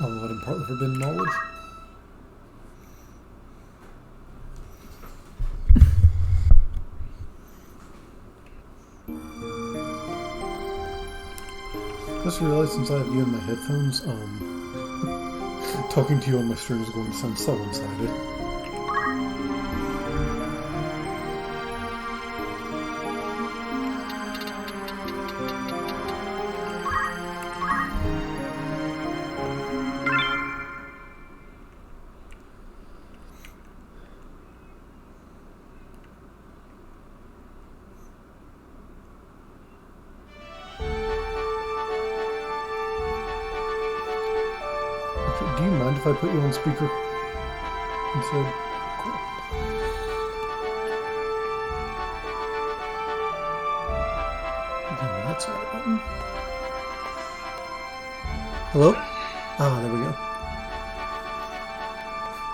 I'll let him part the forbidden knowledge. Just realized since I have you in my headphones, talking to you on my stream is going to sound so one-sided. Do you mind if I put you on speaker instead? Cool. That's the right button. Hello? Ah, there we go.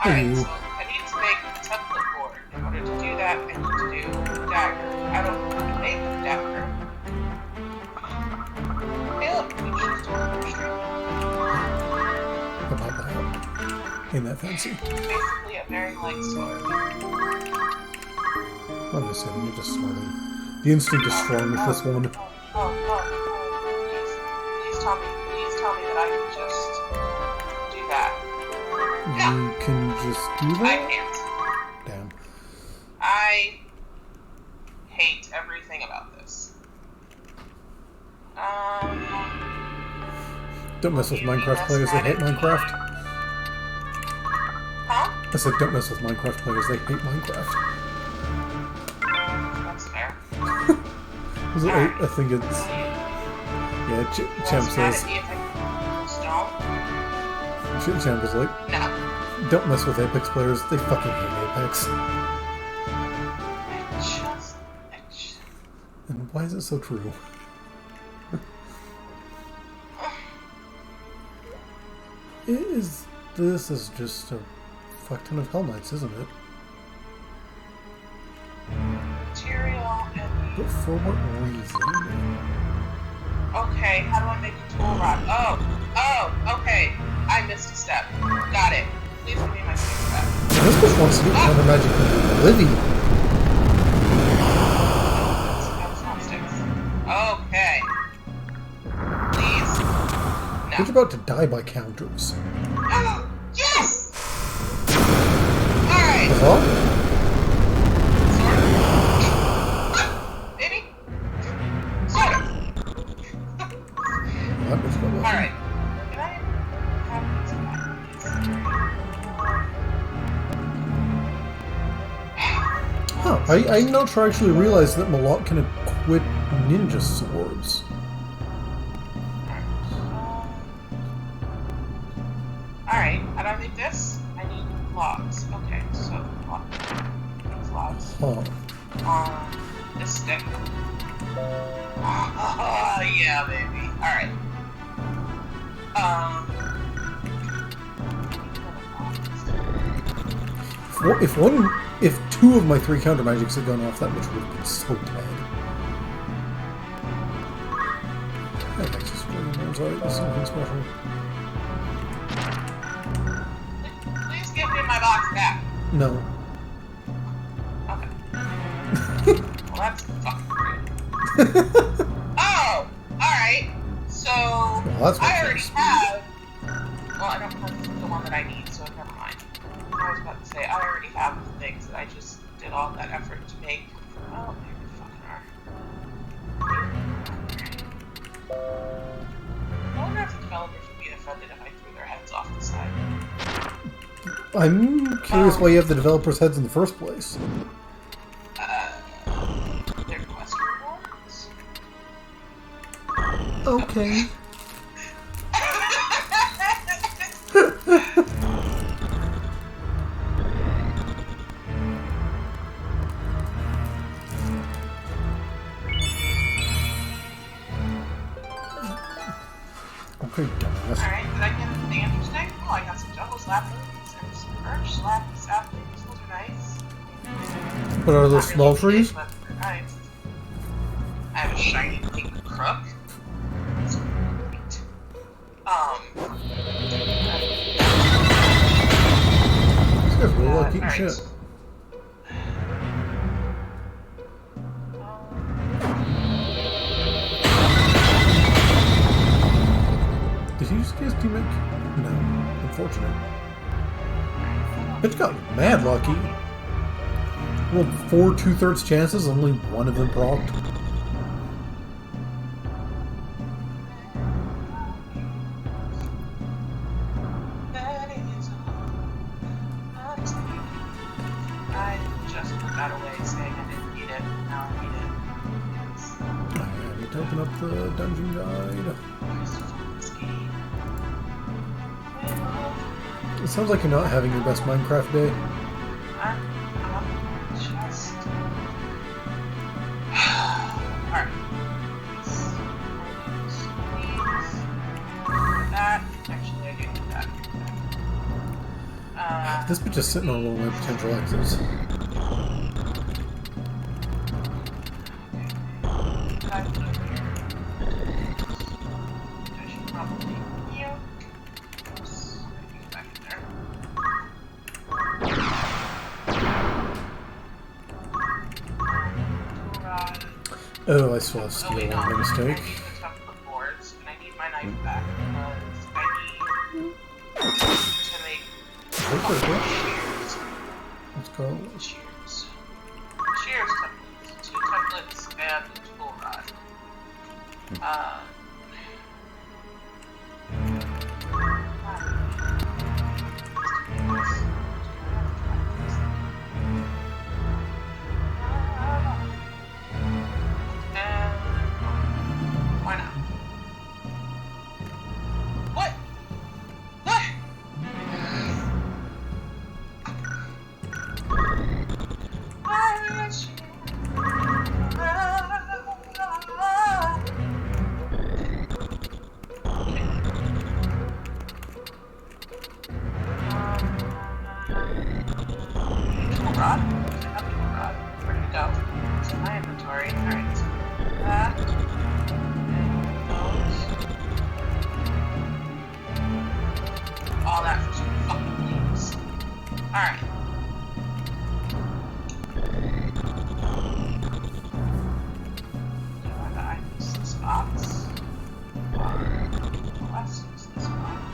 Alright, so I need to make a template board. In order to do that, I need to do a dagger. I don't know how to make a dagger. Hey look, we choose to work street. About that. Ain't that fancy? It's basically a very light sword. I'm just saying, you're just starting. The instinct is strong with this one. Please tell me that I can just do that. You can just do I that? can't. Damn. I hate everything about this. Don't mess with Minecraft players, they hate Minecraft. Huh? I said don't mess with Minecraft players, they hate Minecraft. That's fair. I think it's... Yeah, Champ says... Champ is like... No. Don't mess with Apex players, they fucking hate Apex. And why is it so true? This is just a fuck ton of Hell Knights, isn't it? Material and... But for what reason? Okay, how do I make a tool rod? Oh, okay. I missed a step. Got it. Please give me my second step. This bitch wants to get counter magic from Oblivion. That's not sticks. Okay. Please. No. You're about to die by counters. Oh, yes! Alright. Huh? Maybe? Sort of. Alright. Can I have these Huh, I'm not sure I actually realized that Malak can equip ninja swords. Alright, how do I make this? I need logs. Okay, so logs. Huh. This stick. Oh, yeah, baby. Alright. If two of my three counter magics had gone off, that bitch would have been so dead. That makes us really knows alright, this is nothing special. Please give me my box back. No. Okay. Well, that's fucking great. Oh! Alright. So, Well, I already have... Well, I don't have the one that I need, so never mind. I was about to say, I already have the things that I just did all that effort to make. Oh, maybe they fucking are. I wonder if the developers would be offended if I threw their heads off the side. I'm curious why you have the developers' heads in the first place. They're quest rewards? Okay. Okay, dumbass. Alright, did I get anything interesting? Oh, I got some jungle saplings and some birch saplings. Those are nice. What are those Not small really trees? big, but they're nice. I have a shiny pink crook. That's great. I have luck eating alright. shit. Did he just get his teammate? No. Unfortunate. Bitch got mad lucky. Rolled 4 2/3 chances, only one of them procced. I just put that away saying I didn't need it. Now I need it. Yes. I need to open up the dungeon guide. It sounds like you're not having your best Minecraft day. I'm just... Alright. That. Actually, I do need that. This bitch is sitting on one of my potential exits. I should probably... Yeah. Oops. Get back in there. Oh, I still have steel on my mistake. I need the template boards, and I need my knife back because I need to make shears. Let's go. Shears. Shears templates. 2 templates and a tool rod. Why not? What? What? Tool rod? I have a tool rod. Where did it go? It's in my inventory. Alright. That. All that for some fucking leaves. Alright. Do I use this box? Or let's use this box.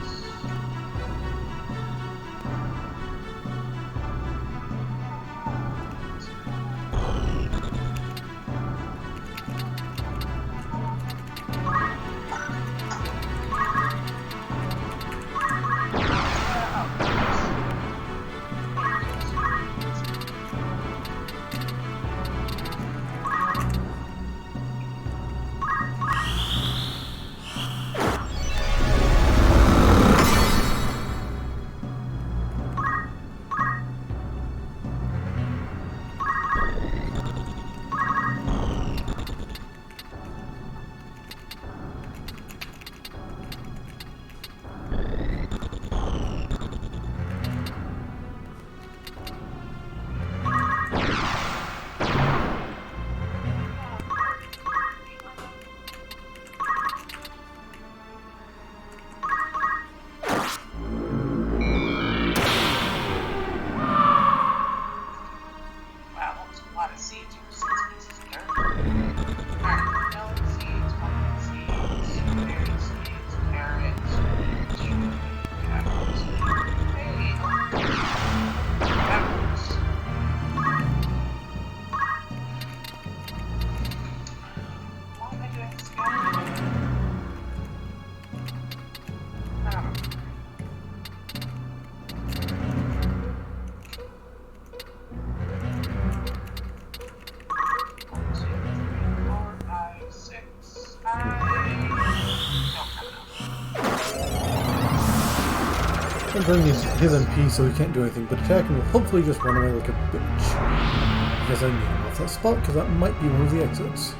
I'm bringing his MP so he can't do anything, but attacking will hopefully just run away like a bitch. Because I need him off that spot, because that might be one of the exits.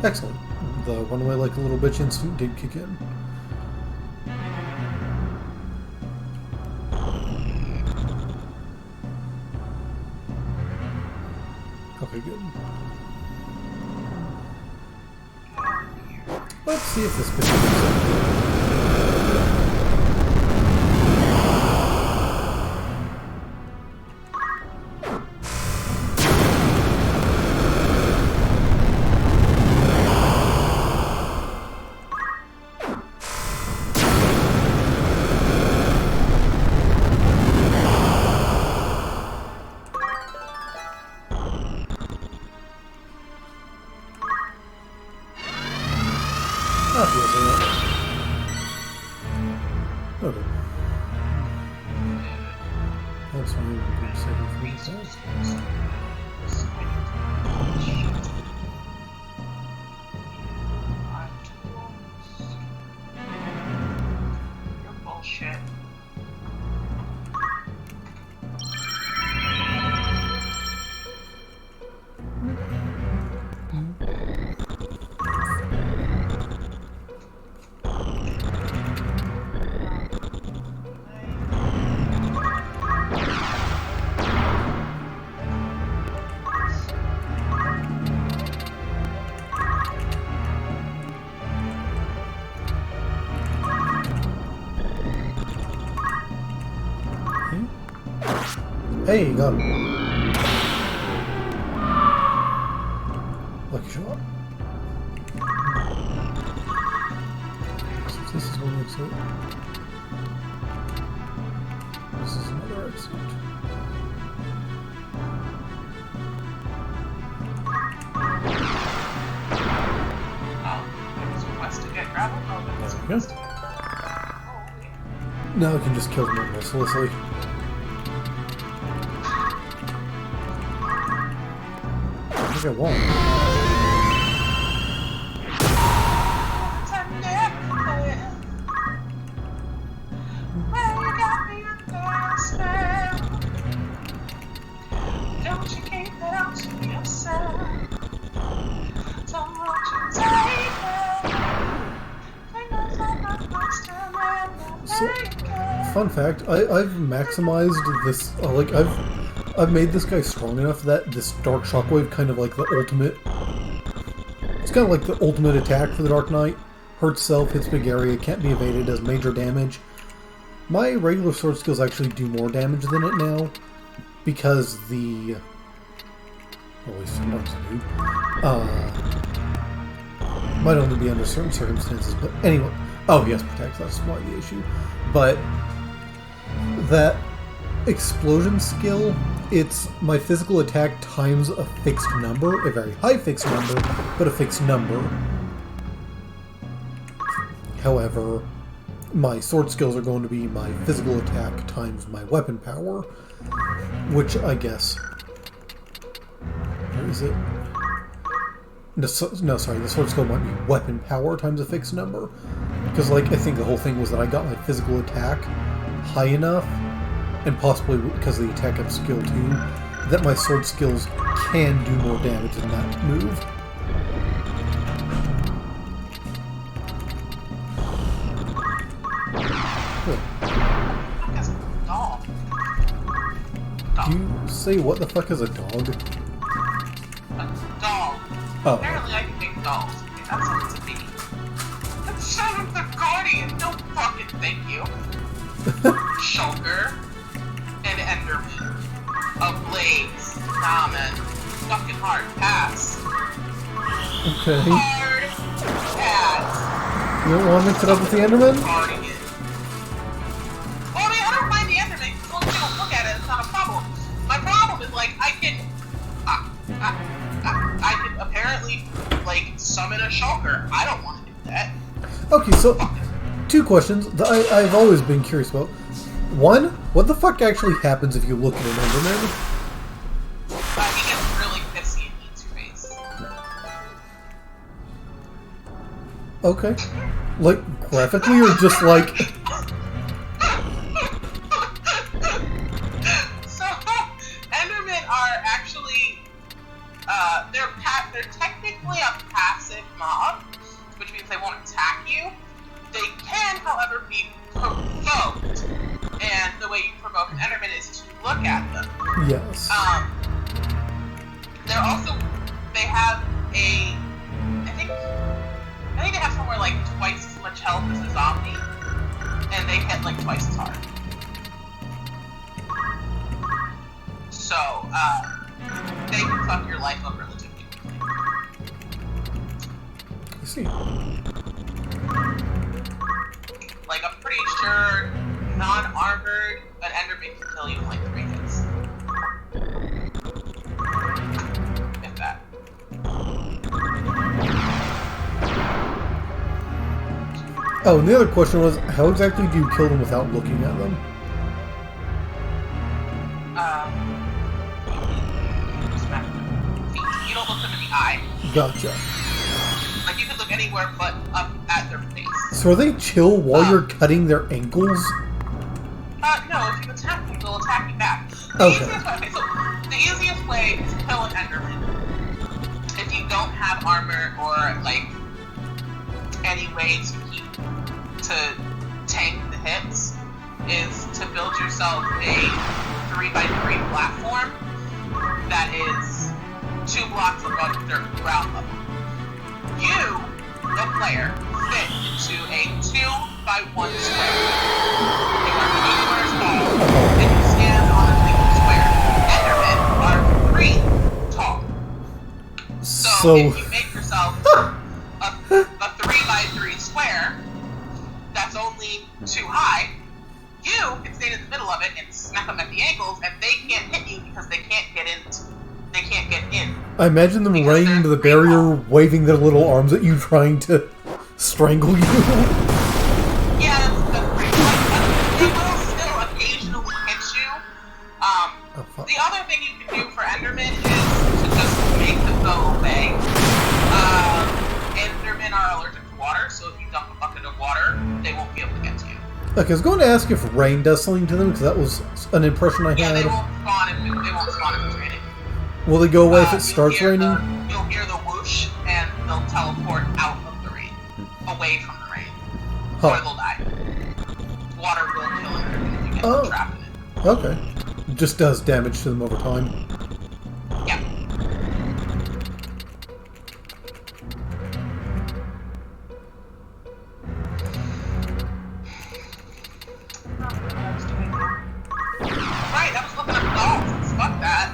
Excellent. The run away like a little bitch instinct did kick in. Okay, good. Let's see if this bitch is okay. That's fine. Good saving for myself. You're bullshit. Hey, got him. Lucky shot. So this is one exit. This is another exit. Oh, it was a quest to get gravel? Oh, but it's a There we quest go. to get gravel. Now I can just kill them mercilessly. I think I won't. Don't you keep that out to yourself. Don't want you So, fun fact, I've maximized this, I've made this guy strong enough that this Dark Shockwave kind of like the ultimate, it's kind of like the ultimate attack for the Dark Knight. Hurts self, hits big area, can't be evaded, does major damage. My regular sword skills actually do more damage than it now, because the, well, at least sometimes they do, might only be under certain circumstances, but anyway. Oh, yes, protect, that's why the issue. But that explosion skill, it's my physical attack times a fixed number, a very high fixed number, but a fixed number. However, my sword skills are going to be my physical attack times my weapon power, which I guess... Where is it? No, sorry, the sword skill might be weapon power times a fixed number. Because, like, I think the whole thing was that I got my physical attack high enough, and possibly because of the attack up skill too, that my sword skills can do more damage in that move. Good. As a dog. You say what the fuck is a dog? A dog. Oh. Apparently I can make dogs. Okay, that's up to me. Son of the Guardian, no fucking thank you. Shulker. An Enderman. A Blaze. Nah, man. Fucking hard pass. Okay. Hard pass. You don't want to mix it up with the Enderman? Guardian. Well, I mean, I don't mind the Enderman, as long as you don't look at it, it's not a problem. My problem is, like, I can apparently, like, summon a Shulker. I don't want to do that. Okay, so, two questions that I've always been curious about. One, what the fuck actually happens if you look at an Enderman? He gets really pissy and eats your face. Okay. Like, graphically, or just like... So, Endermen are actually, they're technically a passive mob, which means they won't attack you. They can, however, be provoked, and the way you provoke an Enderman is to look at them. Yes. They're also, they have a, I think they have somewhere like twice as much health as a zombie, and they hit like twice as hard. So, they can fuck your life up relatively quickly. I see. Like, I'm pretty sure non-armored, an Enderman can kill you in like 3 hits. If that. Oh, and the other question was, how exactly do you kill them without looking at them? You don't look them in the eye. Gotcha. Like, you can look anywhere but up at their face. So are they chill while you're cutting their ankles? No, if you attack them, they'll attack you back. Okay. The easiest way to kill an Enderman, if you don't have armor or, like, any way to tank the hits, is to build yourself a 3x3 platform that is 2 blocks above the ground level. You, the player, fit into a 2x1 square. You are 2 squares tall, and you stand on a single square. Endermen are 3 tall. So if you make yourself a 3x3 square that's only 2 high, you can stand in the middle of it and smack them at the ankles, and they can't hit you because they can't get in. They can't get in. I imagine them running into the barrier, waving their little arms at you, trying to strangle you. Yeah, that's pretty fun. They will still occasionally hit you. The other thing you can do for Endermen is to just make them go away. Endermen are allergic to water, so if you dump a bucket of water, they won't be able to get to you. Okay, I was going to ask if rain does something to them, because that was an impression I had. Yeah, they won't spawn if it's raining. Will they go away if it starts raining? You'll hear the whoosh, and they'll teleport out of the rain, away from the rain, or they'll die. Water will kill them if you get them trapped in it. Okay. Just does damage to them over time. Yeah. Right, I was looking at dolls. Fuck that.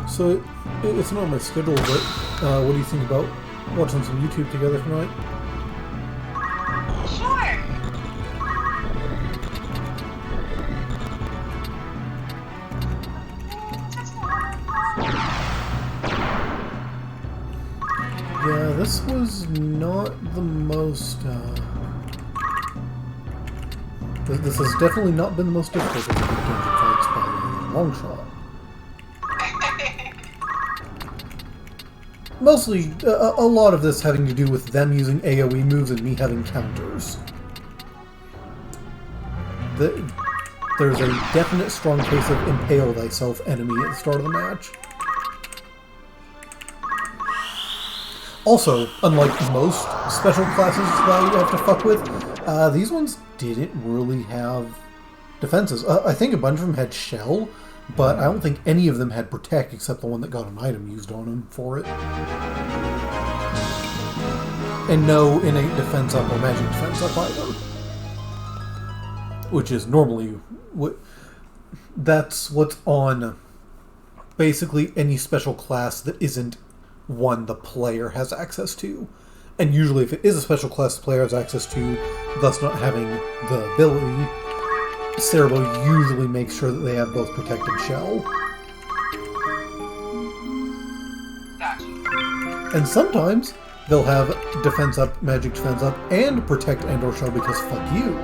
So, it's not on my schedule, but what do you think about watching some YouTube together tonight? Sure. Yeah, this was not the most, This has definitely not been the most difficult of the dungeon fights by a long shot. Mostly, a lot of this having to do with them using AoE moves and me having counters. There's a definite strong case of impale thyself enemy at the start of the match. Also, unlike most special classes that you have to fuck with, these ones didn't really have defenses. I think a bunch of them had shell, but I don't think any of them had protect except the one that got an item used on them for it. And no innate defense up or magic defense up either. Which is normally that's what's on basically any special class that isn't one the player has access to. And usually if it is a special class the player has access to, thus not having the ability, Cerabow usually makes sure that they have both Protect and Shell. Gotcha. And sometimes they'll have Defense Up, Magic Defense Up, and Protect and or Shell because fuck you.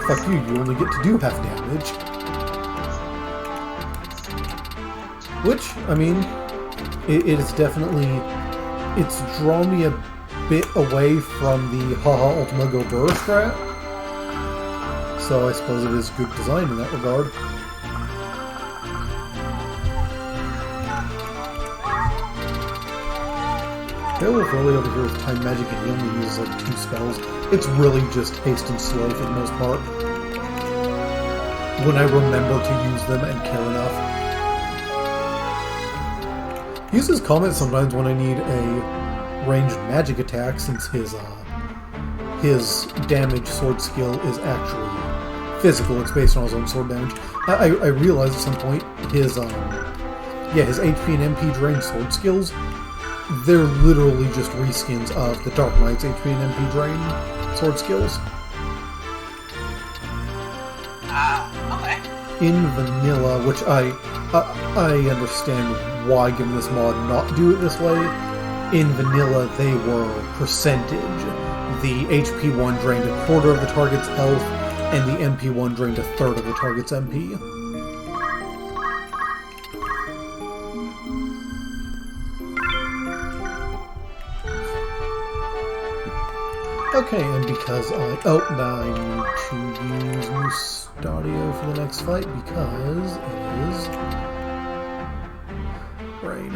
Fuck you, you only get to do half damage. Which, I mean, it is definitely... It's drawn me a bit away from the Haha Ultima Go Burr strat. So I suppose it is good design in that regard. Beowulf really over here with Time Magic and he only uses like 2 spells. It's really just haste and slow for the most part. When I remember to use them and care enough. He uses Comet sometimes when I need a ranged magic attack since his damage sword skill is actually physical. It's based on his own sword damage. I realized at some point his HP and MP drain sword skills, they're literally just reskins of the Dark Knight's HP and MP drain sword skills. Okay. In vanilla, which I understand why, given this mod, not do it this way. In vanilla, they were percentage. The HP 1 drained a quarter of the target's health, and the MP 1 drained a third of the target's MP. Okay, and because now I need to use Mustadio for the next fight because it is Brain.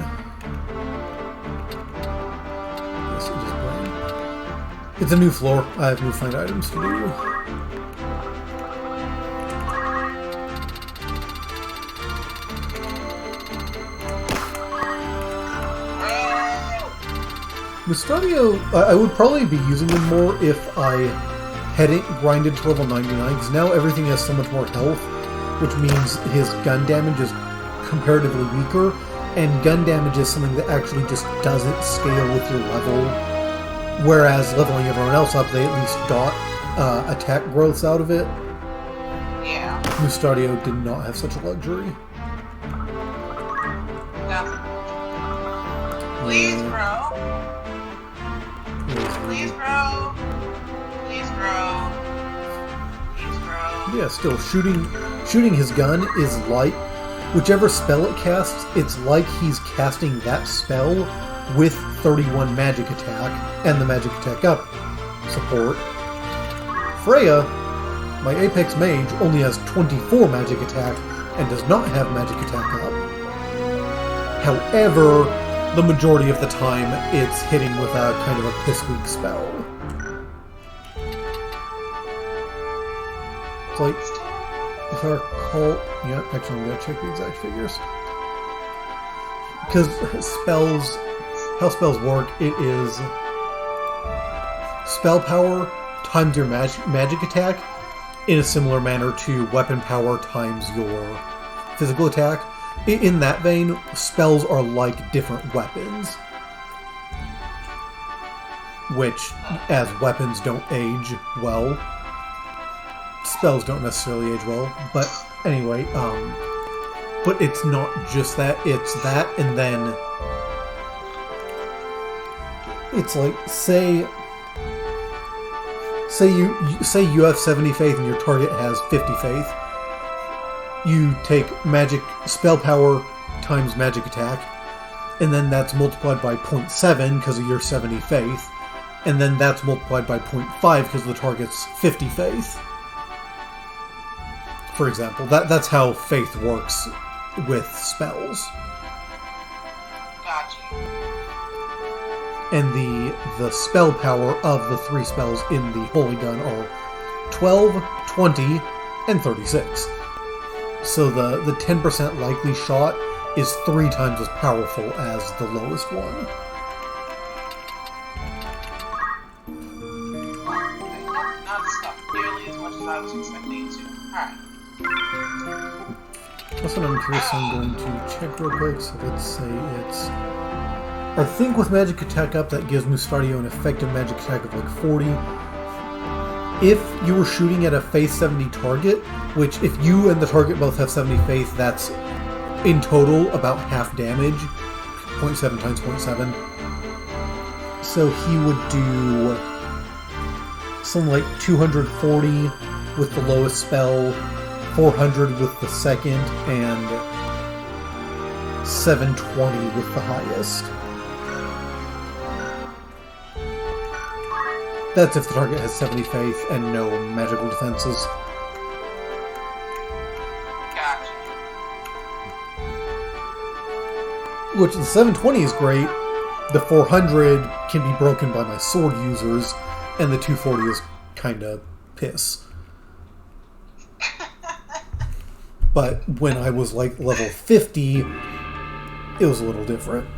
Yes, it is Brain. It's a new floor. I have new find items to do. Mustadio, I would probably be using him more if I hadn't grinded to level 99, because now everything has so much more health, which means his gun damage is comparatively weaker, and gun damage is something that actually just doesn't scale with your level, whereas leveling everyone else up, they at least got attack growths out of it. Yeah. Mustadio did not have such a luxury. No. Please, bro. Please, bro. Please, bro. Please, bro. Yeah, still, shooting his gun is like, whichever spell it casts, it's like he's casting that spell with 31 magic attack and the magic attack up support. Freya, my Apex Mage, only has 24 magic attack and does not have magic attack up. However, the majority of the time, it's hitting with a kind of a piss-weak spell. It's like, if I recall... Yeah, actually I'm going to check the exact figures. Because how spells work, it is spell power times your magic attack in a similar manner to weapon power times your physical attack. In that vein, spells are like different weapons, which, as weapons don't age well, spells don't necessarily age well, but anyway, but it's not just that, it's that, and then it's like, say you have 70 faith and your target has 50 faith. You take magic spell power times magic attack, and then that's multiplied by 0.7 because of your 70 faith, and then that's multiplied by 0.5 because the target's 50 faith. For example, that's how faith works with spells. Gotcha. And the spell power of the 3 spells in the Holy Gun are 12, 20, and 36. So the 10% likely shot is 3 times as powerful as the lowest one. Not stuck nearly as much as I was expecting it to. Alright. That's what I'm curious. I'm going to check real quick. So let's say it's... I think with magic attack up, that gives Mustadio an effective magic attack of like 40. If you were shooting at a faith 70 target, which if you and the target both have 70 faith, that's in total about half damage. 0.7 times 0.7. So he would do something like 240 with the lowest spell, 400 with the second, and 720 with the highest. That's if the target has 70 faith and no magical defenses. Gotcha. Which the 720 is great. The 400 can be broken by my sword users, and the 240 is kinda piss. But when I was like level 50, it was a little different.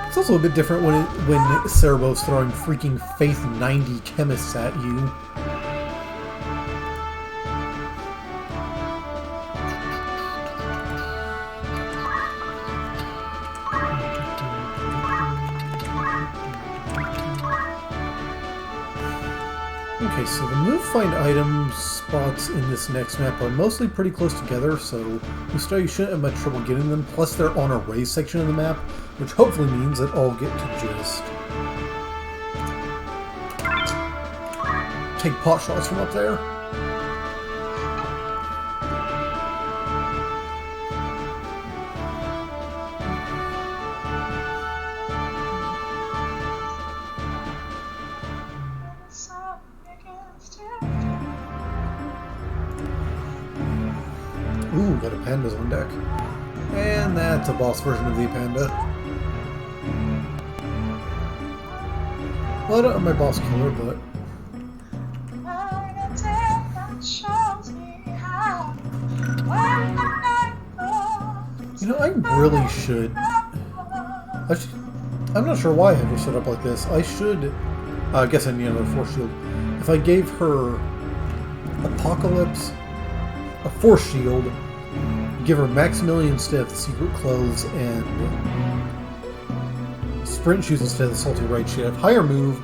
It's also a bit different when Cerabow's throwing freaking Faith 90 chemists at you. Okay, so the move find item spots in this next map are mostly pretty close together, so you shouldn't have much trouble getting them. Plus they're on a raised section of the map, which hopefully means that I'll get to just take pot shots from up there. Ooh, got a panda's on deck. And that's a boss version of the panda. Well, I don't have my boss killer, but... You know, I really should... I'm not sure why I have her set up like this. I should... I guess I need another force shield. If I gave her Apocalypse, a force shield, give her Maximilian instead of the secret clothes, and sprint shoes instead of the salty right, she'd have higher move,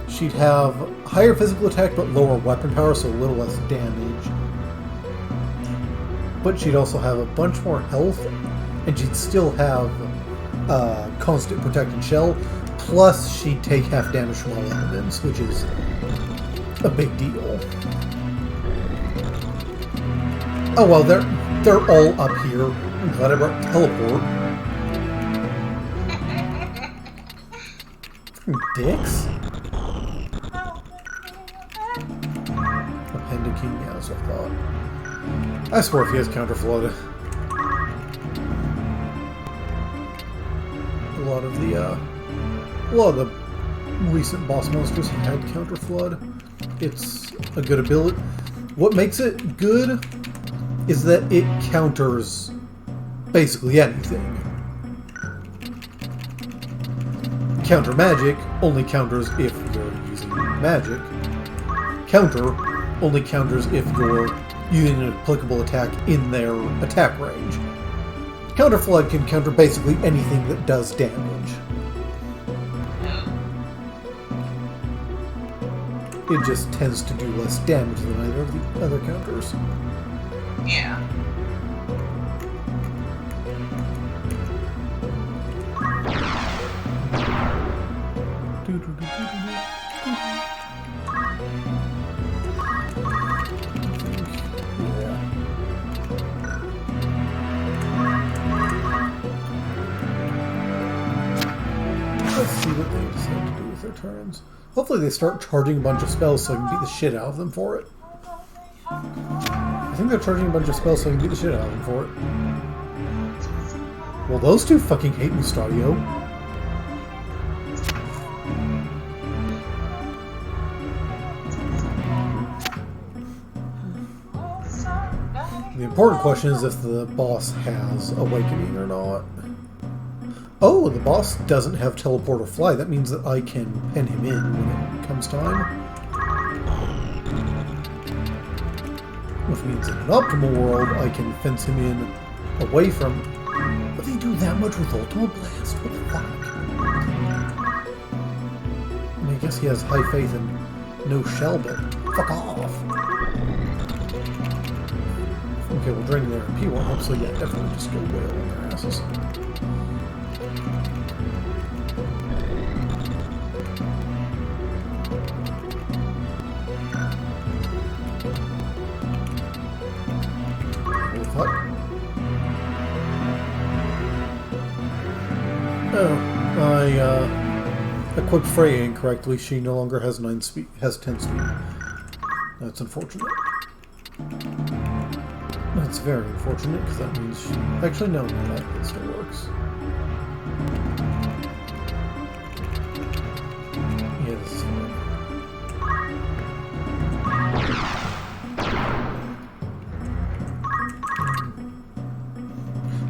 she'd have higher physical attack but lower weapon power, so a little less damage. But she'd also have a bunch more health, and she'd still have constant protected shell, plus she'd take half damage from all elements, which is a big deal. Oh well, they're all up here. I'm glad I brought teleport. Fucking dicks. Appendix King, yeah, that's what I thought. I swear if he has counter flood. A lot of the recent boss monsters have had counter flood. It's a good ability. What makes it good is that it counters basically anything. Counter magic only counters if you're using magic. Counter only counters if you're using an applicable attack in their attack range. Counter flood can counter basically anything that does damage. It just tends to do less damage than either of the other counters. Yeah. Let's see what they decide to do with their turns. Hopefully they start charging a bunch of spells so I can beat the shit out of them for it. I think they're charging a bunch of spells so I can beat the shit out of them for it. Well, those two fucking hate Mustadio. The important question is if the boss has Awakening or not. Oh, the boss doesn't have teleport or fly. That means that I can pen him in when it comes time. Which means in an optimal world, I can fence him in away from... But they do that much with Ultimate Blast? What the fuck? I mean, I guess he has high faith in no shell, but fuck off. Okay, well, draining their MP won't help, so yeah, definitely just go whale on their asses. Oh, I equipped Freya incorrectly. She no longer has 9 speed, has 10 speed. That's unfortunate. That's very unfortunate, because that means she... Actually, no, that still works. Yeah, this is fine.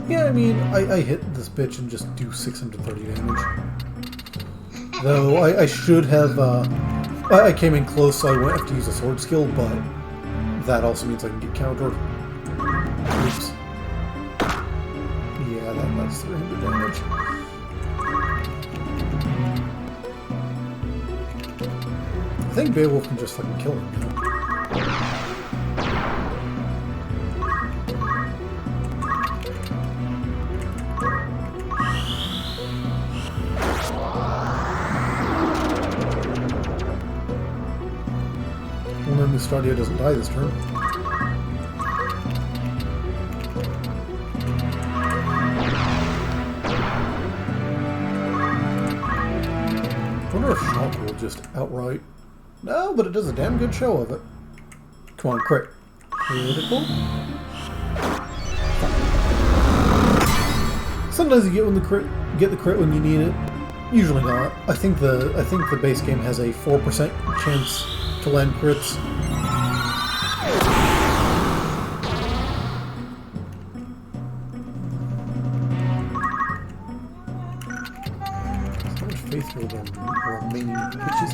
Yeah, I mean, I hit this bitch and just do 630 damage. Though, I should have, I came in close, so I went have to use a sword skill, but that also means I can get countered. Oops. Yeah, that's 300 damage. I think Beowulf can just fucking kill him, you know? Stadia doesn't die this turn. I wonder if Shock will just outright... No, but it does a damn good show of it. Come on, crit. Critical? Sometimes you get the crit when you need it. Usually not. I think the base game has a 4% chance to land crits. So much faith for them remaining bitches.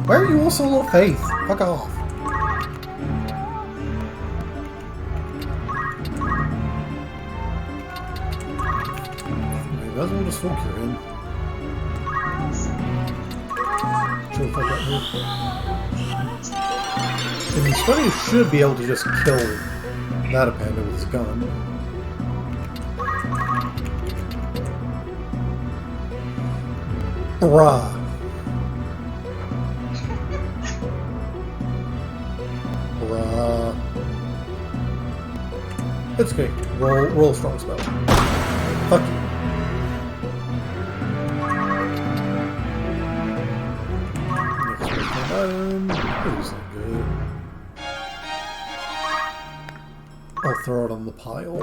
Why are you all so low faith? Fuck off. Might as well just folk you're in. Chill the fuck out here. And the Study should be able to just kill that panda with his gun. Bruh. Bruh. It's okay. Roll a strong spell. Fuck you. Good. I'll throw it on the pile.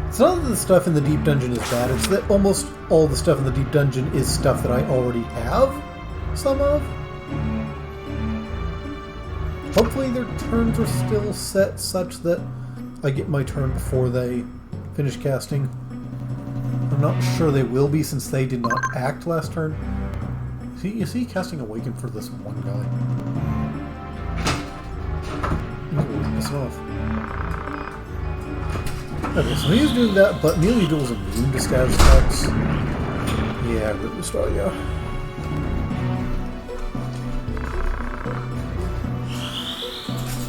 It's not that the stuff in the deep dungeon is bad, it's that almost all the stuff in the deep dungeon is stuff that I already have some of. Hopefully their turns are still set such that I get my turn before they finish casting. I'm not sure they will be since they did not act last turn. Is he casting Awaken for this one guy? Ooh, piss it off. Okay, so he's doing that, but Melee Duel's immune to status attacks. Yeah, really start, yeah.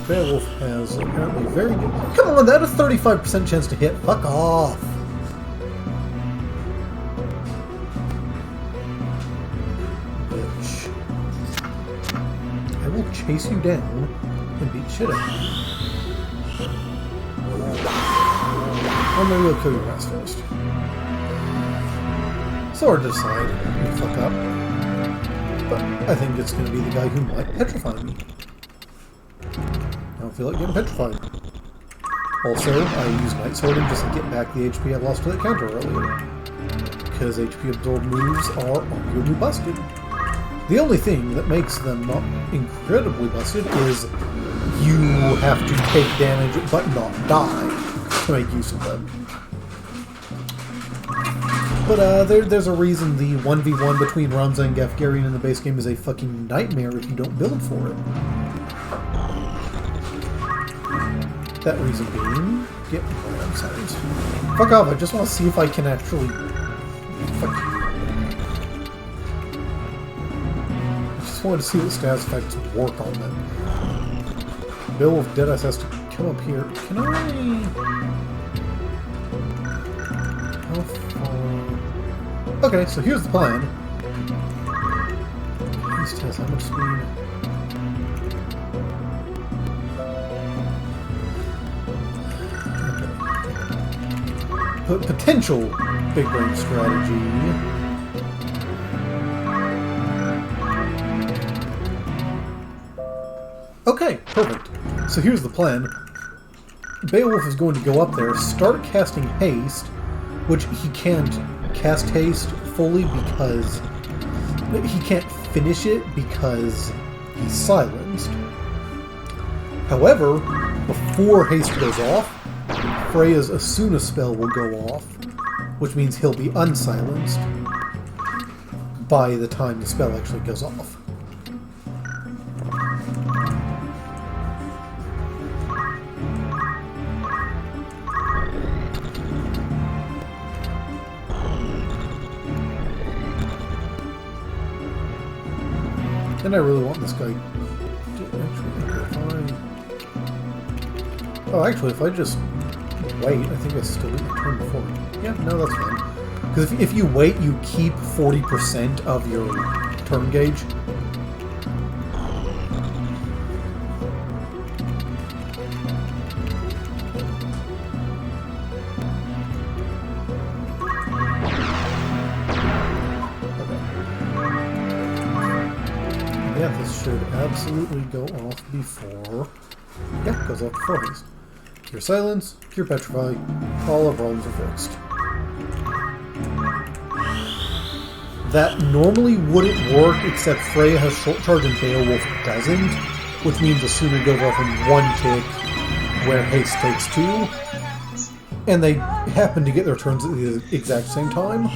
Beowulf has apparently very good... Come on, that is a 35% chance to hit. Fuck off. Chase you down and beat shit out of you. Or maybe we'll kill your ass first. So hard to decide. You fuck up. But I think it's going to be the guy who might petrify me. I don't feel like getting petrified. Also, I use Night Sword and just get back the HP I lost to that counter earlier. Because HP absorbed moves are arguably busted. The only thing that makes them not incredibly busted is you have to take damage but not die to make use of them. But there's a reason the 1v1 between Ramza and Gafgarian in the base game is a fucking nightmare if you don't build for it. That reason being... Get right outside. Fuck off, I just want to see if I can actually... Fuck you. I just wanted to see what status effects work on them. Beowulf Deadass has to come up here. Can I... How far... Okay, so here's the plan. East has how much speed? Potential big brain strategy. Okay, perfect. So here's the plan. Beowulf is going to go up there, start casting haste, which he can't cast haste fully because he can't finish it because he's silenced. However, before haste goes off, Freya's Asuna spell will go off, which means he'll be unsilenced by the time the spell actually goes off. And I really want this guy... Actually, if I just wait, I think I still get my turn before. Yeah, no, that's fine. Because if you wait, you keep 40% of your turn gauge. Yeah, this should absolutely go off before... Yeah, it goes off before haste. Cure Silence, Cure Petrify, all our problems are fixed. That normally wouldn't work, except Freya has Short Charge and Beowulf doesn't, which means the sooner goes off in one tick, where haste takes 2, and they happen to get their turns at the exact same time.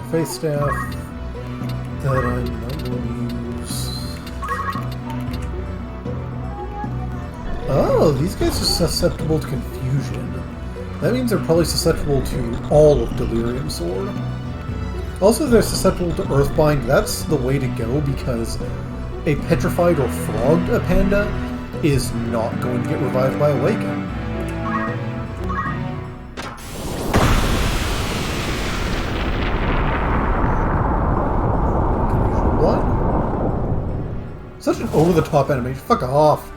Faith Staff that I'm not going to use. Oh, these guys are susceptible to confusion. That means they're probably susceptible to all of Delirium Sword. Also, they're susceptible to Earthbind. That's the way to go because a petrified or frogged panda is not going to get revived by Awaken. Such an over-the-top animation. Fuck off.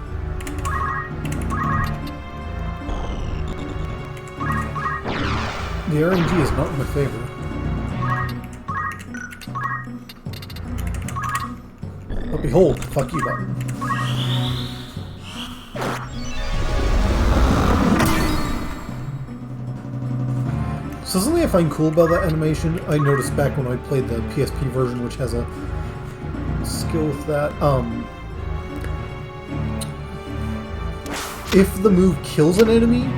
The RNG is not in my favor. But behold, fuck you button. So something I find cool about that animation, I noticed back when I played the PSP version, which has a skill with that. If the move kills an enemy,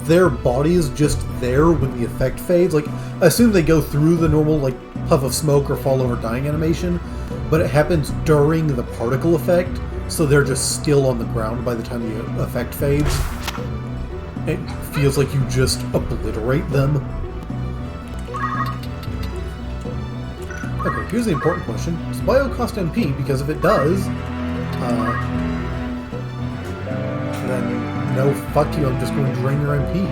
their body is just there when the effect fades. Like, I assume they go through the normal, like, puff of smoke or fall over dying animation, but it happens during the particle effect, so they're just still on the ground by the time the effect fades. It feels like you just obliterate them. Okay, here's the important question. Does Bio cost MP? Because if it does, then no, fuck you, I'm just going to drain your MP.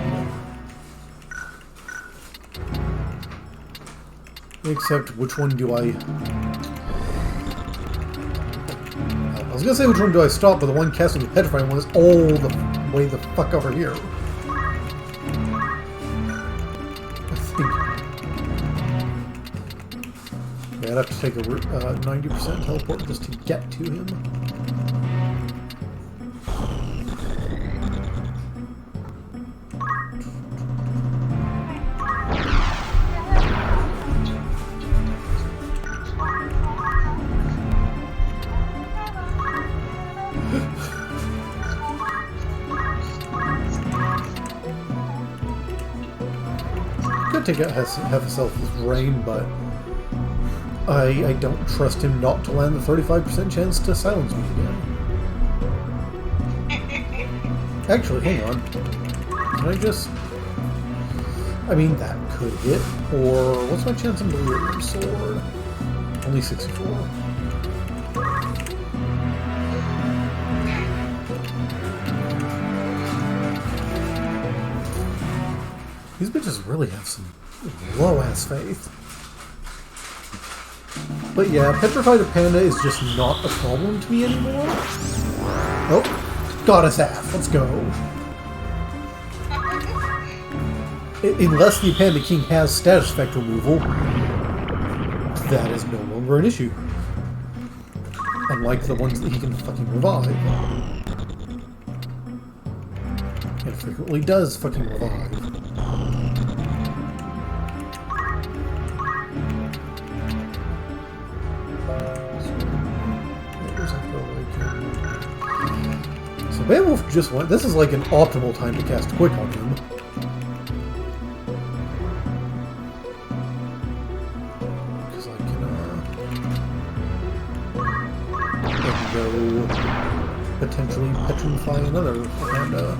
Except, which one do I was gonna say which one do I stop, but the one casting the Petrifying one is all the way the fuck over here. I think... Yeah, I'd have to take a 90% teleport just to get to him. Could take out half his health with rain, but I don't trust him not to land the 35% chance to silence me again. Actually, hang on. Can I just... I mean, that could hit. Or what's my chance on delirium sword? Only 64. These bitches really have some low-ass faith. But yeah, Petrified Panda is just not a problem to me anymore. Oh, Goddess Half, let's go. Unless the Panda King has status effect removal, that is no longer an issue. Unlike the ones that he can fucking revive. And frequently does fucking revive. So Beowulf just went. This is like an optimal time to cast Quick on him. Because I can go potentially petrify another panda.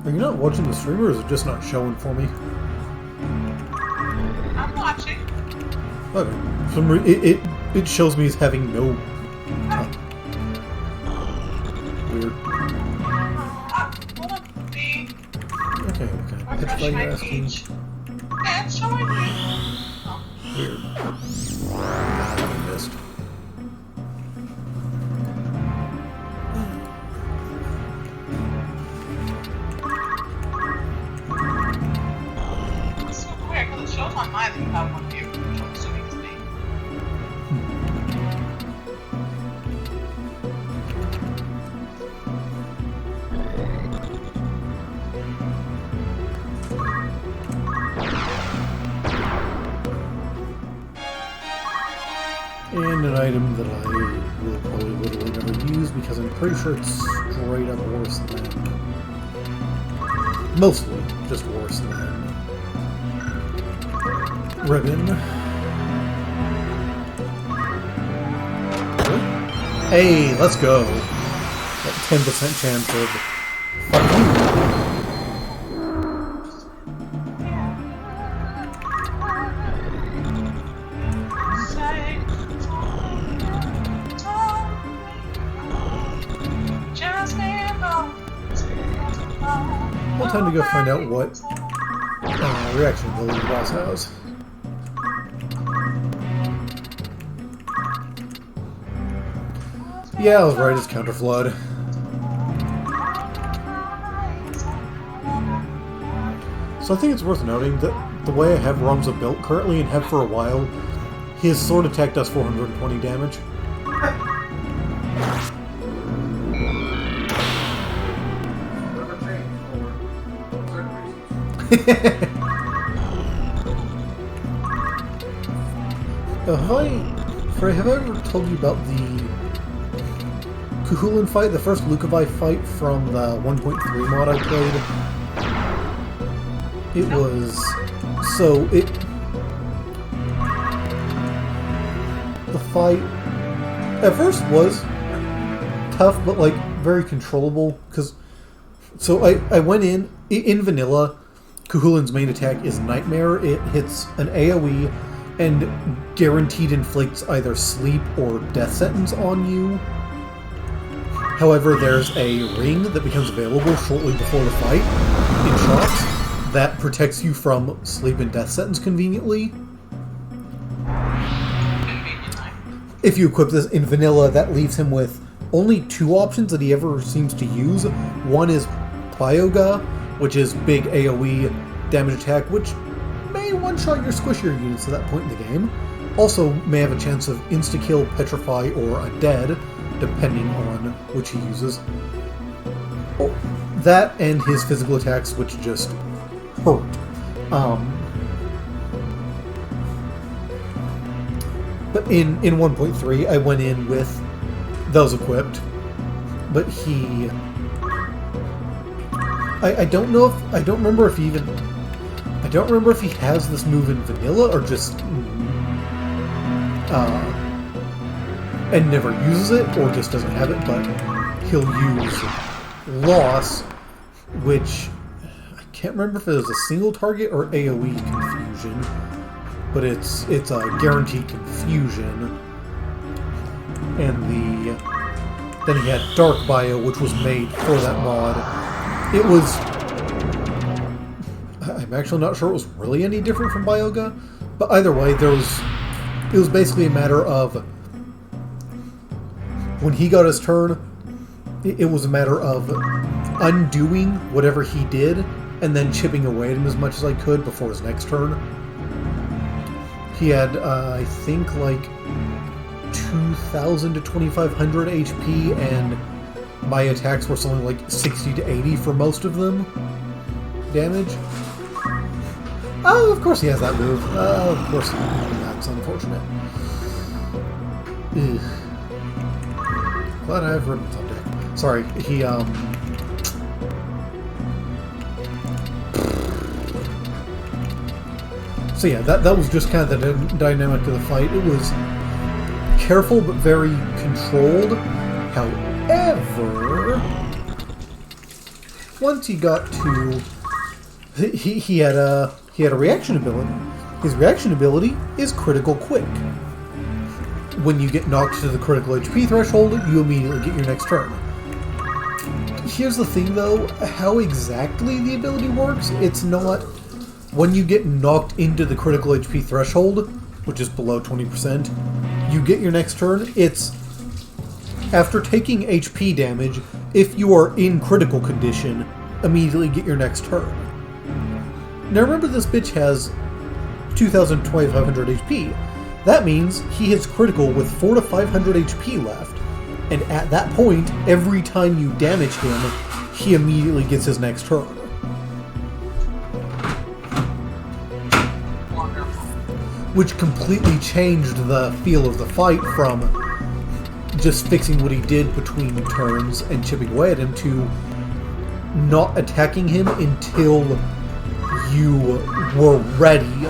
Are you not watching the stream, or is it just not showing for me? I'm watching. Okay. It shows me as having no... Weird. Okay, okay. Petrify your ass king. Yeah, it's showing me. Weird. I missed. Shows on mine that you have one view, which I'm assuming is me. And an item that I will probably literally never use because I'm pretty sure it's straight up worse than that. Mostly just worse than that. Ribbon. Hey, let's go. That 10% chance of... Fuck you. Well, time to go find out what reaction the lead boss has. Yeah, I was right, it's Counterflood. So I think it's worth noting that the way I have Ramza built currently, and have for a while, his sword attack does 420 damage. Have I ever told you about the Kuhulan fight, the first Lukavi fight from the 1.3 mod I played? It was... So, the fight at first was tough, but like very controllable, because... So I went in vanilla, Kuhulan's main attack is Nightmare. It hits an AoE and guaranteed inflicts either sleep or death sentence on you. However, there's a ring that becomes available shortly before the fight in shots that protects you from sleep and death sentence conveniently. If you equip this in vanilla, that leaves him with only two options that he ever seems to use. One is Plyoga, which is big AoE damage attack, which may one-shot your squishier units at that point in the game. Also may have a chance of insta-kill, petrify, or a dead, depending on which he uses. Oh, that and his physical attacks, which just hurt. But in 1.3, I went in with those equipped. But he... I don't know if... I don't remember if he even... I don't remember if he has this move in vanilla or just... and never uses it, or just doesn't have it, but he'll use Loss, which... I can't remember if it was a single target or AoE confusion, but it's a guaranteed confusion. And then he had Dark Bio, which was made for that mod. It was... I'm actually not sure it was really any different from Bioga, but either way, it was basically a matter of when he got his turn, it was a matter of undoing whatever he did and then chipping away at him as much as I could before his next turn. He had, I think, like 2,000 to 2,500 HP, and my attacks were something like 60 to 80 for most of them. Damage. Oh, of course he has that move. Of course he has. That's unfortunate. Ugh. Glad I have ribbons on deck. Sorry, he, So yeah, that was just kind of the dynamic of the fight. It was careful but very controlled. However, once he got to... He had a reaction ability. His reaction ability is critical quick. When you get knocked to the critical HP threshold, you immediately get your next turn. Here's the thing though, how exactly the ability works, it's not when you get knocked into the critical HP threshold, which is below 20%, you get your next turn. It's after taking HP damage, if you are in critical condition, immediately get your next turn. Now remember, this bitch has 2,500 HP. That means he hits critical with 400 to 500 HP left, and at that point, every time you damage him, he immediately gets his next turn. Which completely changed the feel of the fight from just fixing what he did between turns and chipping away at him to not attacking him until you were ready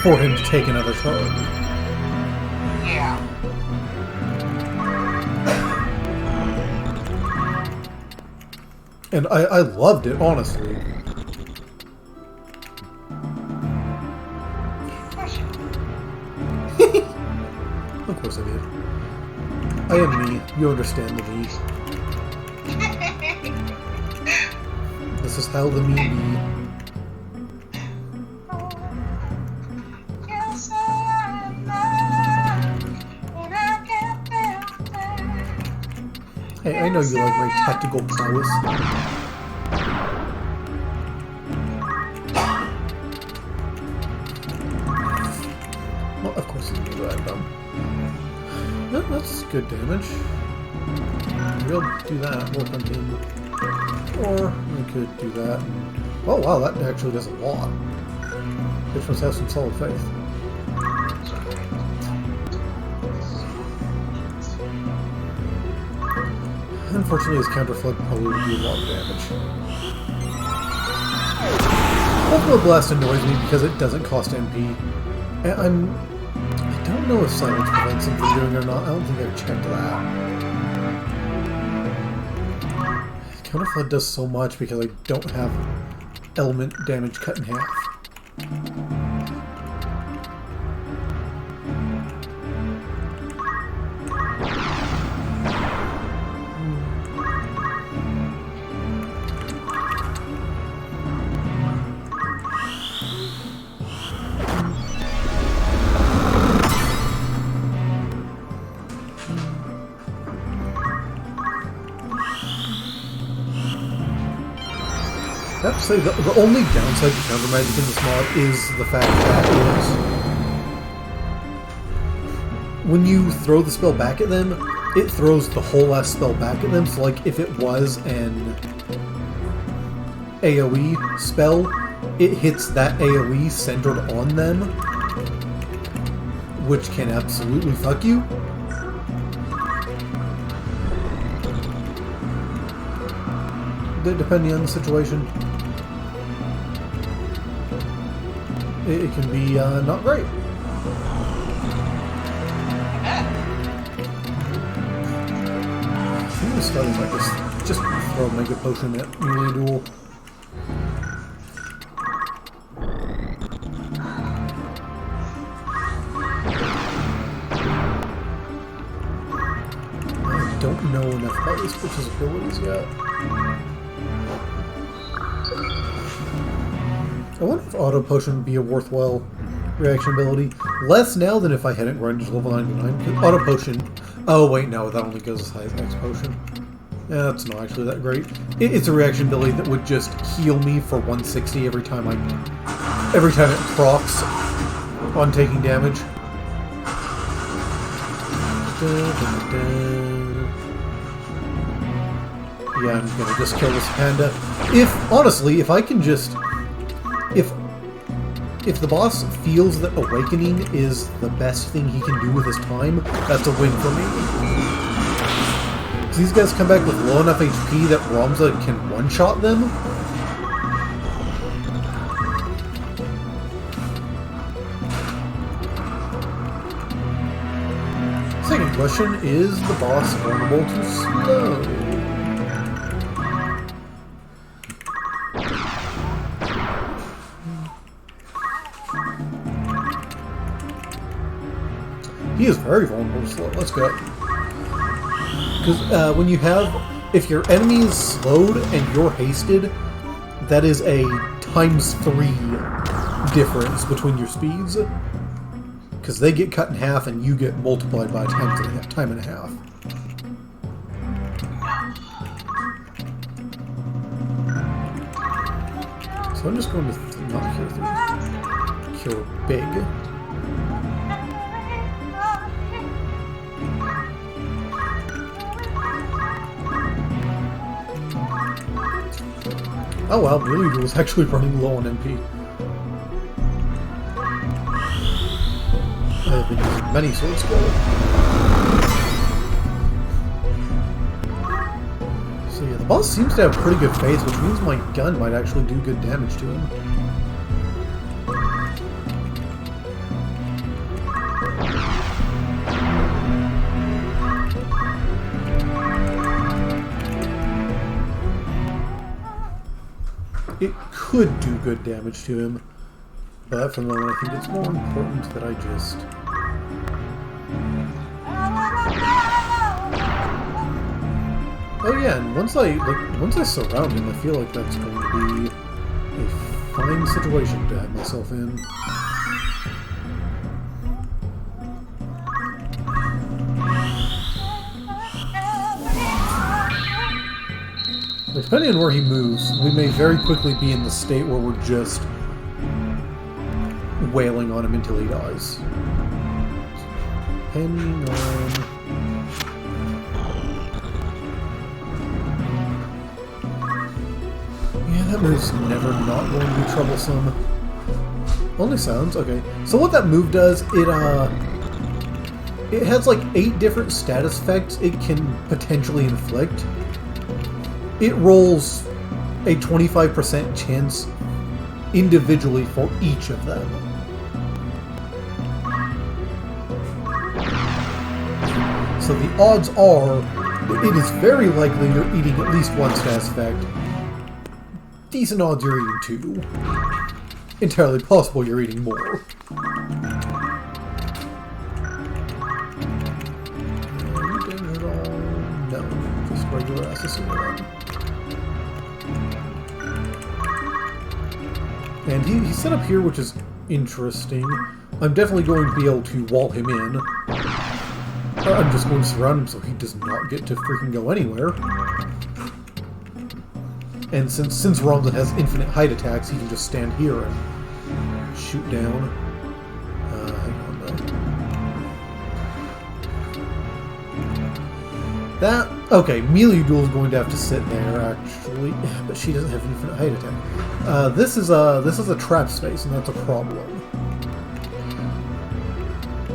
for him to take another turn. Yeah. And I loved it, honestly. Of course I did. I am me. You understand the me. This is how the me be. Hey, I know you like my tactical prowess. Well, of course you can do that, dumb. No, that's good damage. We'll do that, work on him. Or we could do that. Oh wow, that actually does a lot. Bitch must have some solid faith. Unfortunately, his counterflood probably would do a lot of damage. Ultimate Blast annoys me because it doesn't cost MP. And I don't know if Silence prevents him from doing it or not. I don't think I've checked that. Counterflood does so much because I don't have element damage cut in half. That's So the only downside to counter magic in this mod is the fact that when you throw the spell back at them, it throws the whole last spell back at them. So like if it was an AoE spell, it hits that AoE centered on them, which can absolutely fuck you. Depending on the situation, it can be not great. I think this starting might just throw a Mega Potion at Melee Duel. I don't know enough about this bitch's abilities yet. I wonder if Auto Potion would be a worthwhile reaction ability. Less now than if I hadn't grinded to level 99. Auto Potion... Oh, wait, no, that only goes as high as X Potion. Yeah, that's not actually that great. It's a reaction ability that would just heal me for 160 every time it procs on taking damage. Yeah, I'm gonna just kill this panda. Honestly, if I can just... If the boss feels that Awakening is the best thing he can do with his time, that's a win for me. These guys come back with low enough HP that Ramza can one-shot them. Second question, is the boss vulnerable to slow? He is very vulnerable to slow. Let's go. Because when you have... If your enemy is slowed and you're hasted, that is a ×3 difference between your speeds. Because they get cut in half and you get multiplied by time and a half. So I'm just going to not cure 3. Cure big. Oh wow, Melee Duel is actually running low on MP. I've been using many sword skill. So yeah, the boss seems to have pretty good phase, which means my gun might actually do good damage to him. It could do good damage to him, but for the moment I think it's more important that I just... Oh yeah, and once I surround him, I feel like that's going to be a fine situation to have myself in. Depending on where he moves, we may very quickly be in the state where we're just wailing on him until he dies. Depending on... Yeah, that move's never not going to be troublesome. Only sounds, okay. So what that move does, it has like 8 different status effects it can potentially inflict. It rolls a 25% chance individually for each of them. So the odds are, it is very likely you're eating at least one status effect. Decent odds you're eating 2. Entirely possible you're eating more. No, just regular assassin. And he's set up here, which is interesting. I'm definitely going to be able to wall him in. I'm just going to surround him so he does not get to freaking go anywhere. And since Ramza has infinite height attacks, he can just stand here and shoot down. Hang on though. That okay. Melee Duel is going to have to sit there actually, but she doesn't have infinite height attack. This is a trap space, and that's a problem.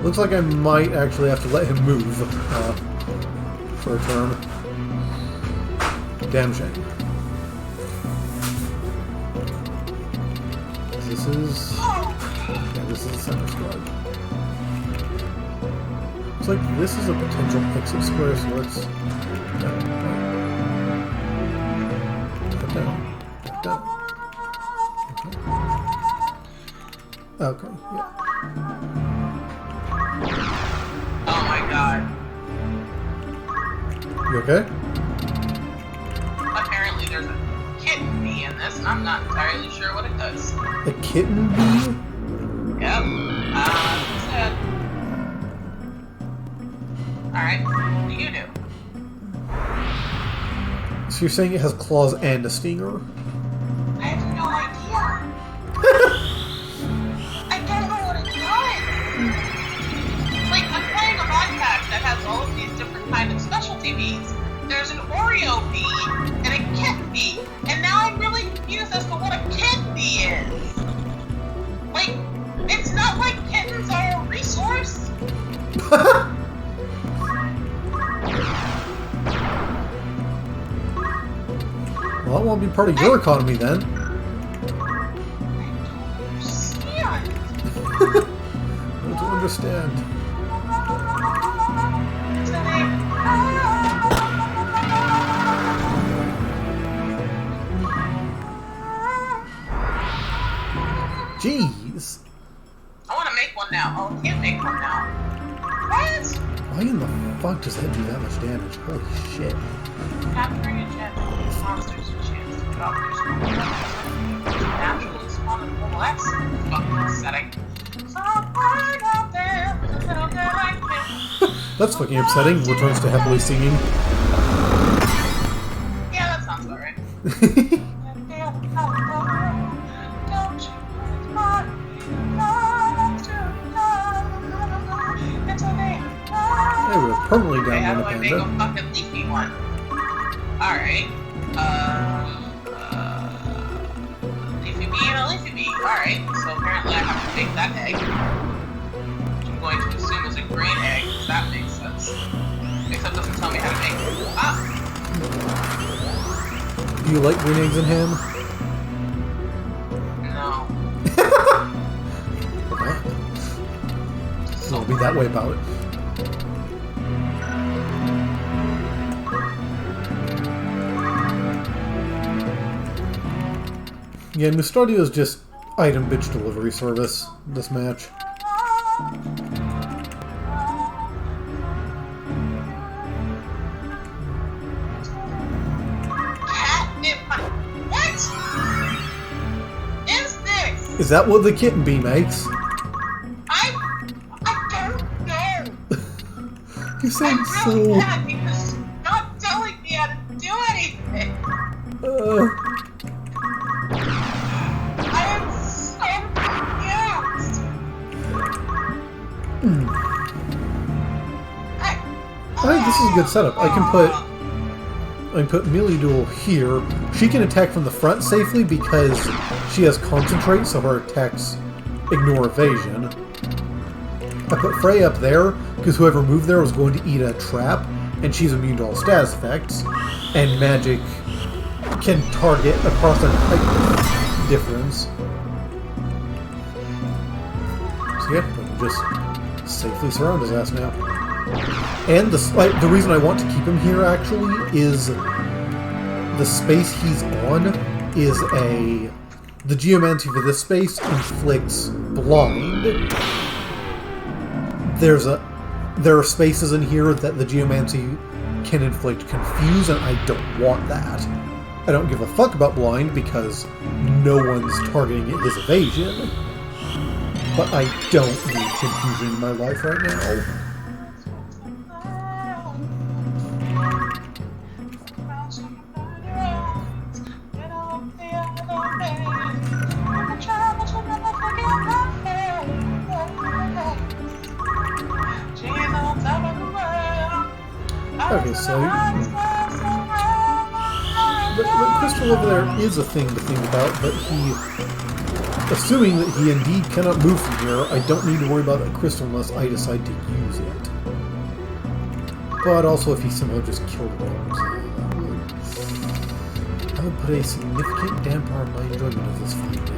Looks like I might actually have to let him move for a turn. Damn shame. This is a center squad. Looks like this is a potential exit square, so let's put down. Okay, yeah. Oh my god. You okay? Apparently there's a kitten bee in this, and I'm not entirely sure what it does. A kitten bee? Yep. Sad. Alright, what do you do? So you're saying it has claws and a stinger? I have no idea. I don't know what it does. Like, I'm playing a mod pack that has all of these different kind of specialty bees. There's an Oreo bee and a kitten bee, and now I'm really confused as to what a kitten bee is. Like, it's not like kittens are a resource. Well, that won't be part of your economy then. I don't understand. Jeez. I want to make one now. Oh, I can't make one now. What? Why in the fuck does that do that much damage? Holy shit. Capturing a chance to release monsters a chance to drop their spawn. Naturally spawnable. Well, that's fucking upsetting. Somewhere out there, there's a little girl like this. That's fucking upsetting. Returns to happily singing. Yeah, that sounds about right. There we go. Permanently down How on do the I make a panda. fucking leafy one? Alright. Leafy bee and a leafy bee. Alright, so apparently I have to make that egg. Which I'm going to assume is a green egg, because that makes sense. Except it doesn't tell me how to make it. Ah! Do you like green eggs and ham? No. So I'll be that way about it. Yeah, Mustardio is just item bitch delivery service this match. What is this? Is that what the kitten bee makes? I don't know. You sound I'm so... really mad because it's not telling me how to do anything. I am so confused. I think this is a good setup. I can put Melee Duel here. She can attack from the front safely because she has Concentrate, so her attacks ignore evasion. I put Frey up there because whoever moved there was going to eat a trap, and she's immune to all status effects. And magic can target across a height difference. So yeah, we can just safely surround his ass now. And the reason I want to keep him here actually is the space he's on is the geomancy for this space inflicts blind. There are spaces in here that the geomancy can inflict confuse, and I don't want that. I don't give a fuck about blind because no one's targeting his evasion. But I don't need confusion in my life right now. Okay, so the crystal over there is a thing to think about, but assuming that he indeed cannot move from here, I don't need to worry about that crystal unless I decide to use it. But also, if he somehow just killed it, that would put a significant damper on my enjoyment of this fine day.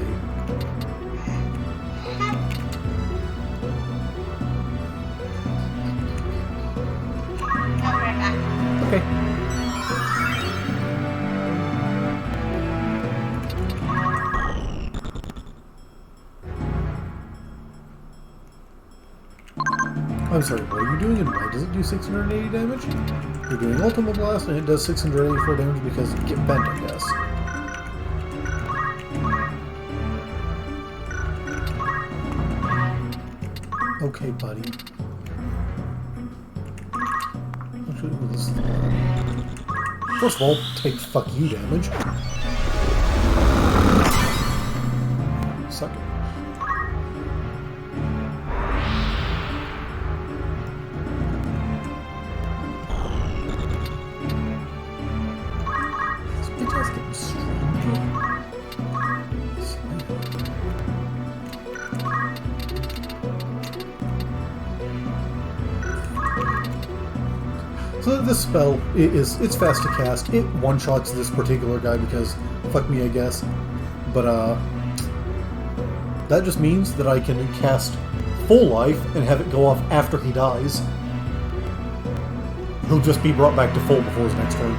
Okay. I'm sorry, what are you doing and why does it do 680 damage? You're doing Ultima Blast and it does 684 damage because you get bent, I guess. Okay, buddy. Actually, this is... First of all, take fuck you damage. Suck it. So this spell it's fast to cast. It one-shots this particular guy because fuck me, I guess. But that just means that I can cast full life and have it go off after he dies. He'll just be brought back to full before his next turn.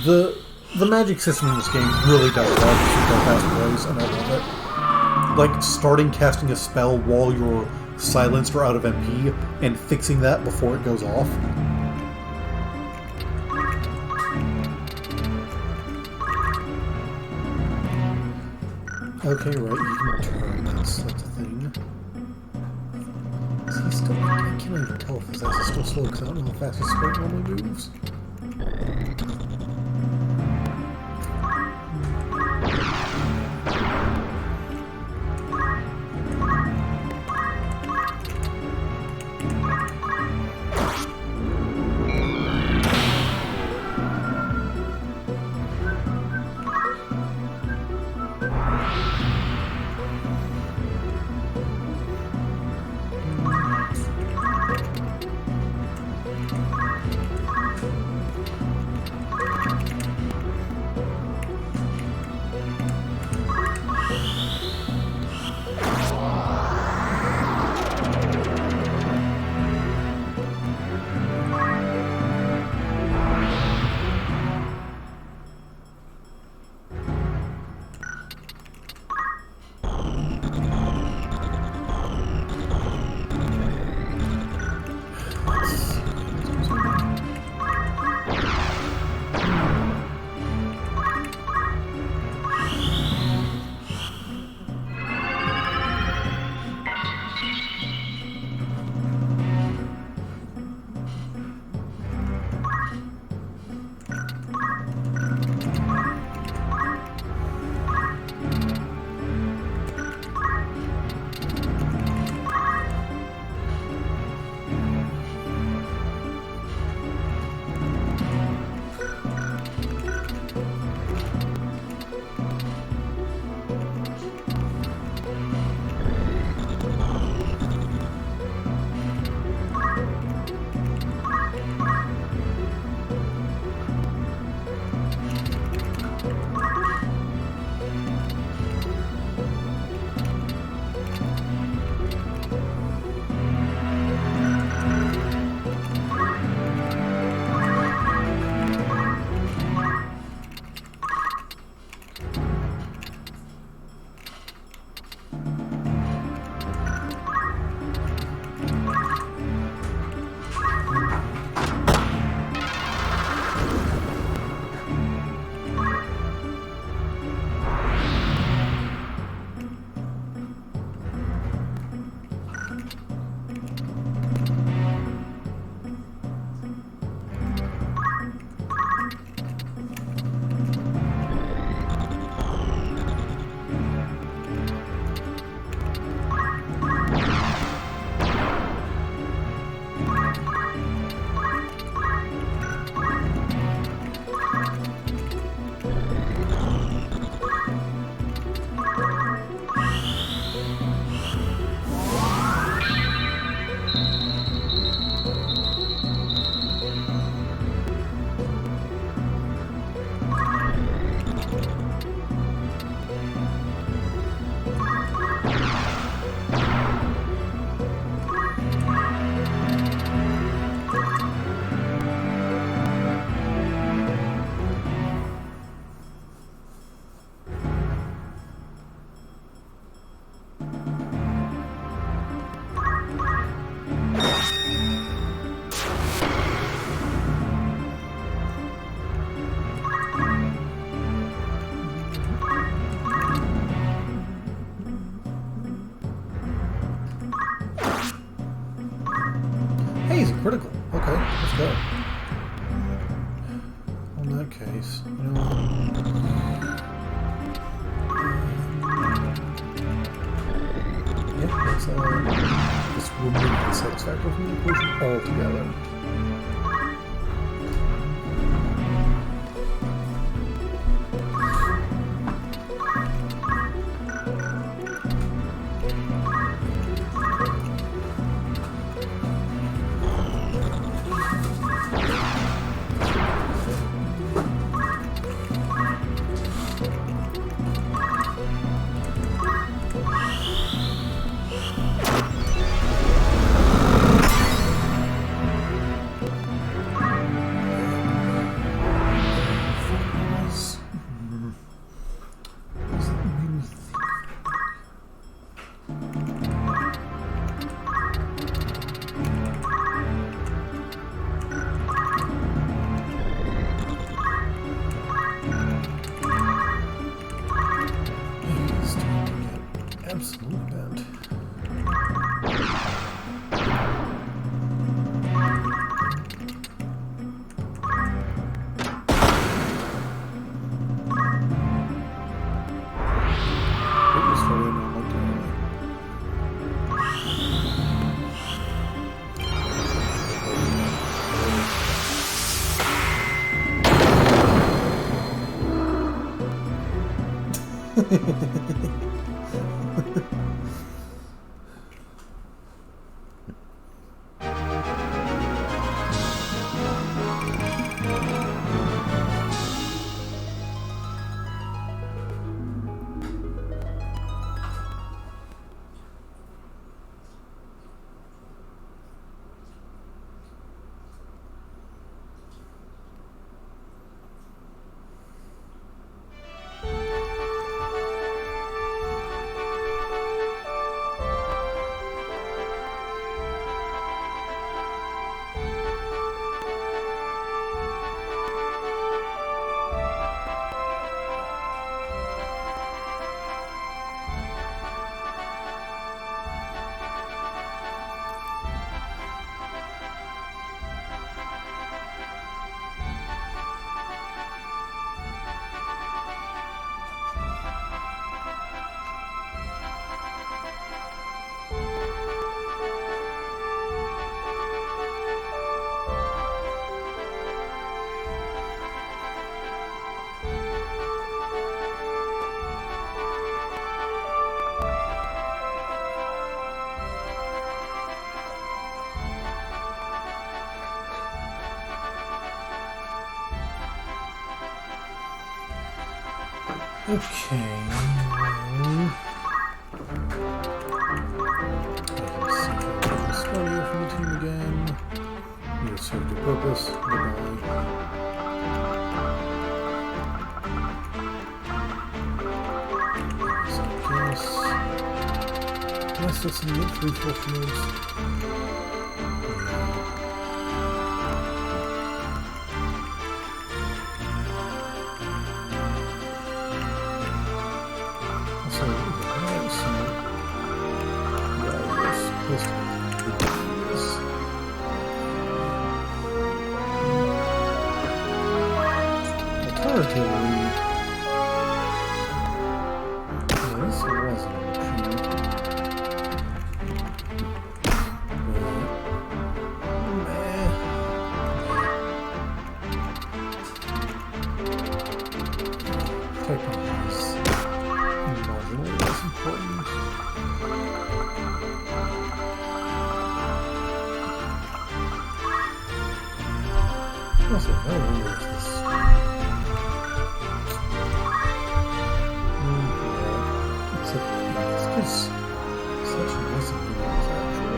The magic system in this game really does love super fast plays, and I love it. Like starting casting a spell while you're silenced or out of MP and fixing that before it goes off. Okay, right, you can turn, that's a thing. Is he still... I can't even tell if his ass is still slow because I don't know how fast his sprint normally moves. critical. Okay, let's go. In that case, you know what? Yeah, let's remove the satisfactor from the equation altogether. Absolute bent. Okay. Start here from the team again. You have served your purpose. Goodbye. So yes, that's in the 3 fortunes. Also, how long is this? This gives such massive numbers, actually.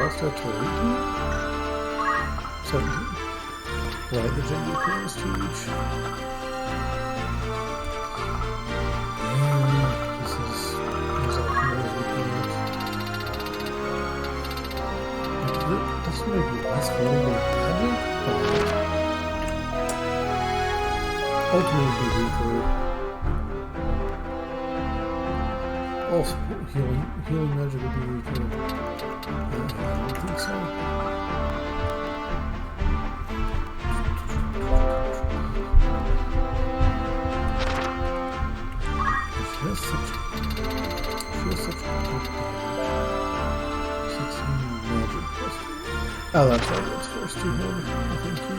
Lost our 17. Right, the Jenga queen is huge. Yeah, this is all this may be less vulnerable magic, but ultimately be weaker. Also, healing magic would be weaker. I don't think so. She has such good damage. 16 magic plus 2. Oh, that's right, that's force to him. Thank you.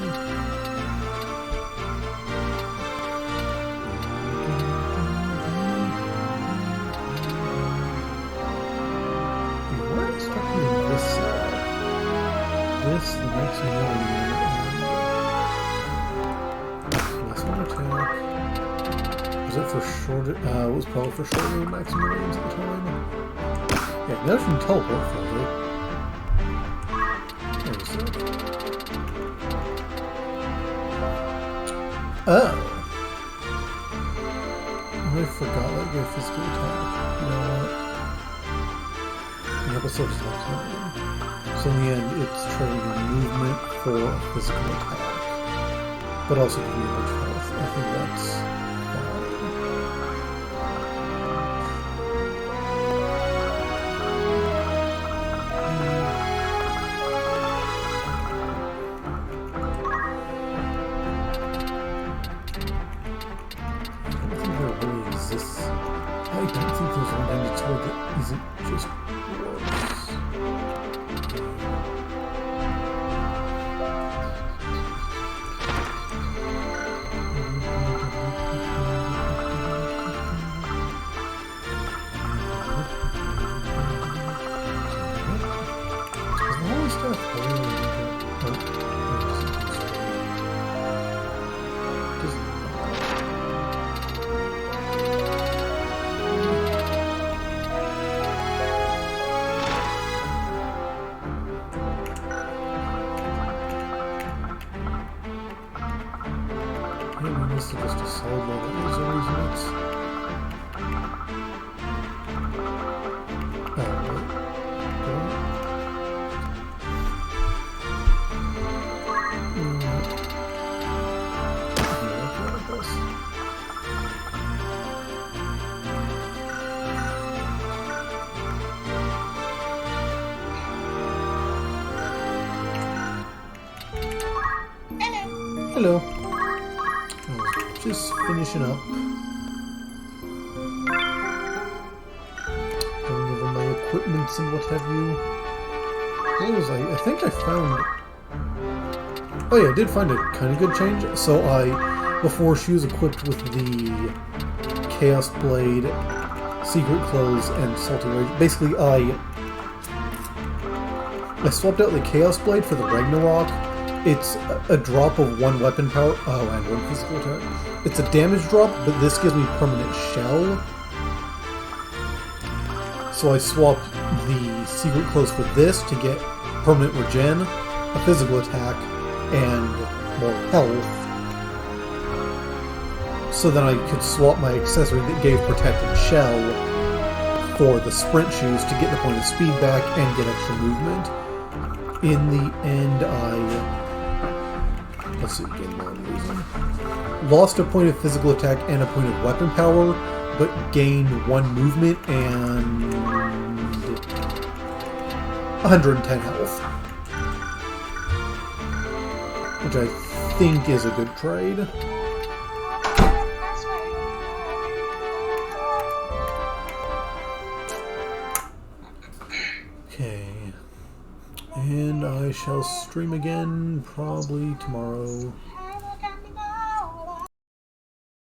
This, the maximum less one attack. Was it for short? It was probably for shorter maximum range at the time. Yeah, now she can teleport further. Wait a sec. Oh! I forgot that gave physical attack. You know what? The episode is maximum. So in the end, it's trading movement for physical attack, but also giving you much health. I think that's fine. I don't think there really exists. I don't think there's one ended sword that isn't just worse. This is just a solid level. Is there a reason it's... Oh, wait. Hello. Just finishing up. Going over my equipments and what have you. What was I think I found... Oh yeah, I did find a kind of good change. So before she was equipped with the Chaos Blade, Secret Clothes, and Salty Rage. Basically, I swapped out the Chaos Blade for the Ragnarok. It's a drop of 1 weapon power, and 1 physical attack. It's a damage drop, but this gives me permanent shell. So I swapped the Secret Clothes for this to get permanent regen, a physical attack, and more health. So then I could swap my accessory that gave protected shell for the sprint shoes to get the point of speed back and get extra movement. In the end, let's see, again, one reason. Lost a point of physical attack and a point of weapon power, but gained 1 movement and 110 health. Which I think is a good trade. Okay. And I shall stream again probably tomorrow.